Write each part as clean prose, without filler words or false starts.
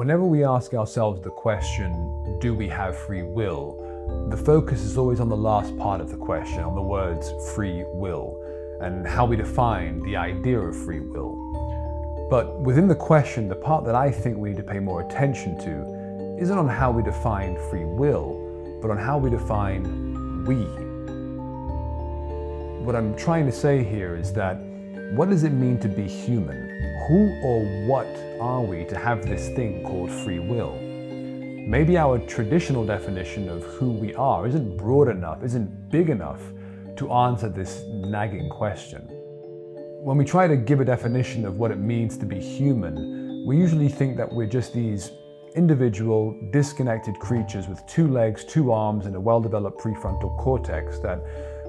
Whenever we ask ourselves the question, do we have free will? The focus is always on the last part of the question, on the words free will, and how we define the idea of free will. But within the question, the part that I think we need to pay more attention to isn't on how we define free will, but on how we define we. What I'm trying to say here is that what does it mean to be human? Who or what are we to have this thing called free will? Maybe our traditional definition of who we are isn't broad enough, isn't big enough to answer this nagging question. When we try to give a definition of what it means to be human, we usually think that we're just these individual, disconnected creatures with 2 legs, 2 arms, and a well-developed prefrontal cortex, that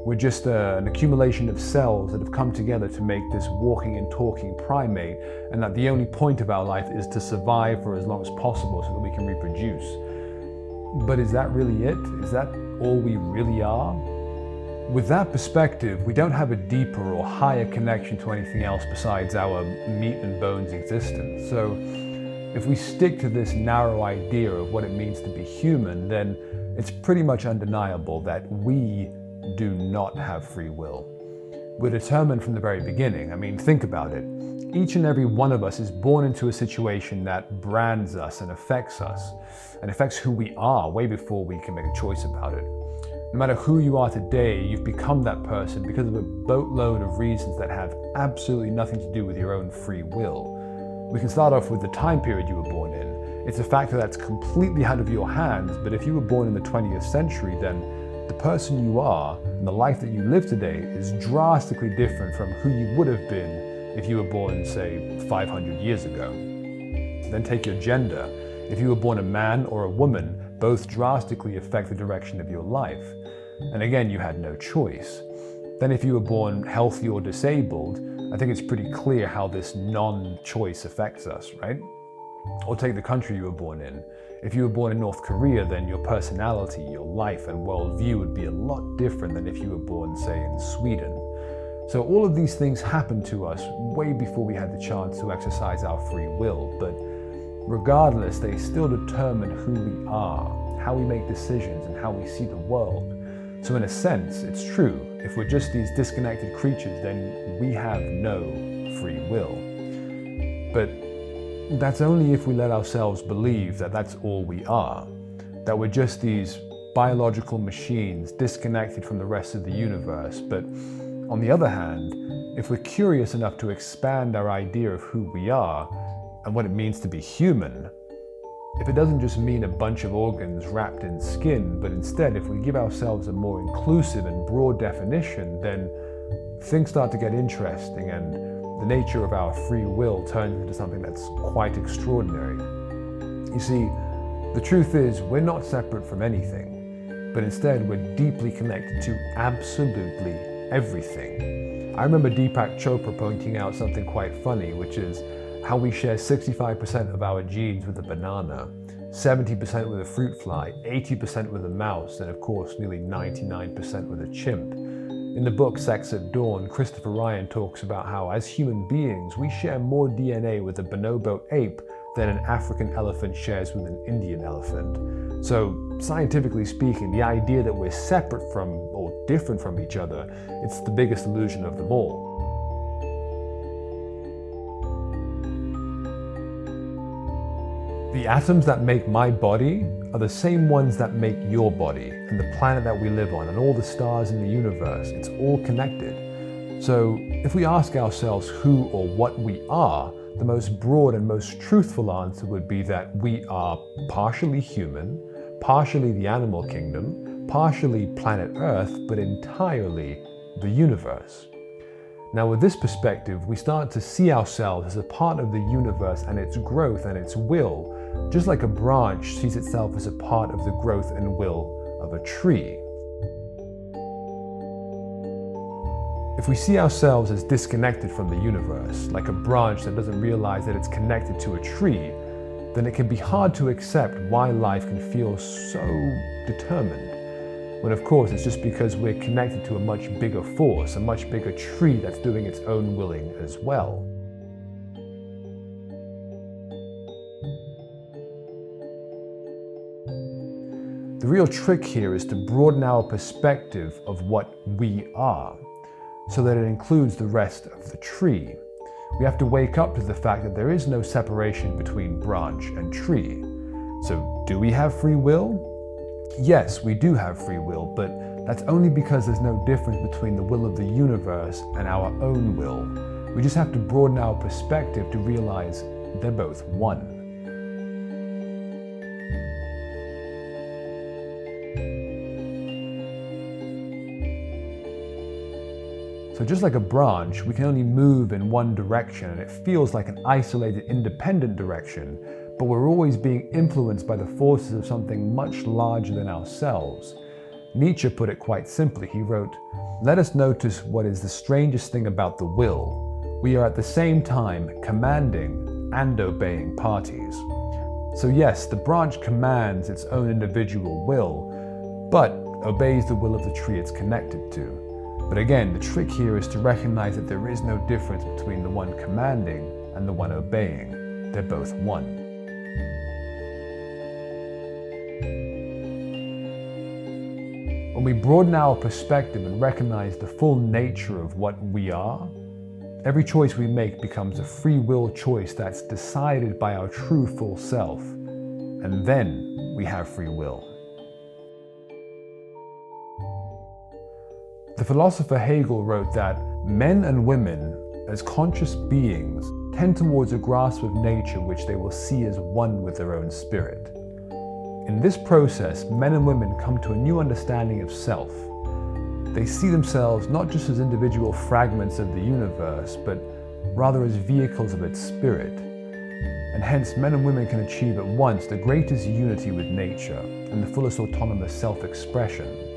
we're just an accumulation of cells that have come together to make this walking and talking primate, and that the only point of our life is to survive for as long as possible so that we can reproduce. But is that really it? Is that all we really are? With that perspective, we don't have a deeper or higher connection to anything else besides our meat and bones existence. So if we stick to this narrow idea of what it means to be human, then it's pretty much undeniable that we do not have free will. We're determined from the very beginning. I mean, think about it. Each and every one of us is born into a situation that brands us and affects who we are way before we can make a choice about it. No matter who you are today, you've become that person because of a boatload of reasons that have absolutely nothing to do with your own free will. We can start off with the time period you were born in. It's a factor that's completely out of your hands, but if you were born in the 20th century, then the person you are and the life that you live today is drastically different from who you would have been if you were born, say, 500 years ago. Then take your gender. If you were born a man or a woman, both drastically affect the direction of your life. And again, you had no choice. Then if you were born healthy or disabled, I think it's pretty clear how this non-choice affects us, right? Or take the country you were born in. If you were born in North Korea, then your personality, your life and worldview would be a lot different than if you were born, say, in Sweden. So all of these things happened to us way before we had the chance to exercise our free will, but regardless, they still determine who we are, how we make decisions, and how we see the world. So in a sense, it's true. If we're just these disconnected creatures, then we have no free will. But that's only if we let ourselves believe that that's all we are, that we're just these biological machines disconnected from the rest of the universe. But on the other hand, if we're curious enough to expand our idea of who we are and what it means to be human, if it doesn't just mean a bunch of organs wrapped in skin, but instead if we give ourselves a more inclusive and broad definition, then things start to get interesting and the nature of our free will turns into something that's quite extraordinary. You see, the truth is we're not separate from anything, but instead we're deeply connected to absolutely everything. I remember Deepak Chopra pointing out something quite funny, which is how we share 65% of our genes with a banana, 70% with a fruit fly, 80% with a mouse, and of course nearly 99% with a chimp. In the book Sex at Dawn, Christopher Ryan talks about how as human beings, we share more DNA with a bonobo ape than an African elephant shares with an Indian elephant. So scientifically speaking, the idea that we're separate from or different from each other, it's the biggest illusion of them all. The atoms that make my body are the same ones that make your body and the planet that we live on and all the stars in the universe. It's all connected. So if we ask ourselves who or what we are, the most broad and most truthful answer would be that we are partially human, partially the animal kingdom, partially planet Earth, but entirely the universe. Now with this perspective, we start to see ourselves as a part of the universe and its growth and its will, just like a branch sees itself as a part of the growth and will of a tree. If we see ourselves as disconnected from the universe, like a branch that doesn't realize that it's connected to a tree, then it can be hard to accept why life can feel so determined. When of course it's just because we're connected to a much bigger force, a much bigger tree that's doing its own willing as well. The real trick here is to broaden our perspective of what we are, so that it includes the rest of the tree. We have to wake up to the fact that there is no separation between branch and tree. So, do we have free will? Yes, we do have free will, but that's only because there's no difference between the will of the universe and our own will. We just have to broaden our perspective to realize they're both one. So just like a branch, we can only move in one direction, and it feels like an isolated, independent direction, but we're always being influenced by the forces of something much larger than ourselves. Nietzsche put it quite simply. He wrote, "Let us notice what is the strangest thing about the will. We are at the same time commanding and obeying parties." So yes, the branch commands its own individual will, but obeys the will of the tree it's connected to. But again, the trick here is to recognize that there is no difference between the one commanding and the one obeying. They're both one. When we broaden our perspective and recognize the full nature of what we are, every choice we make becomes a free will choice that's decided by our true full self. And then we have free will. The philosopher Hegel wrote that men and women, as conscious beings, tend towards a grasp of nature which they will see as one with their own spirit. In this process, men and women come to a new understanding of self. They see themselves not just as individual fragments of the universe, but rather as vehicles of its spirit. And hence, men and women can achieve at once the greatest unity with nature and the fullest autonomous self-expression.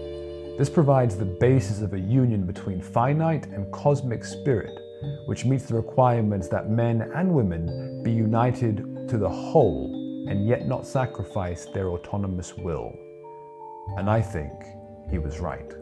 This provides the basis of a union between finite and cosmic spirit, which meets the requirements that men and women be united to the whole and yet not sacrifice their autonomous will. And I think he was right.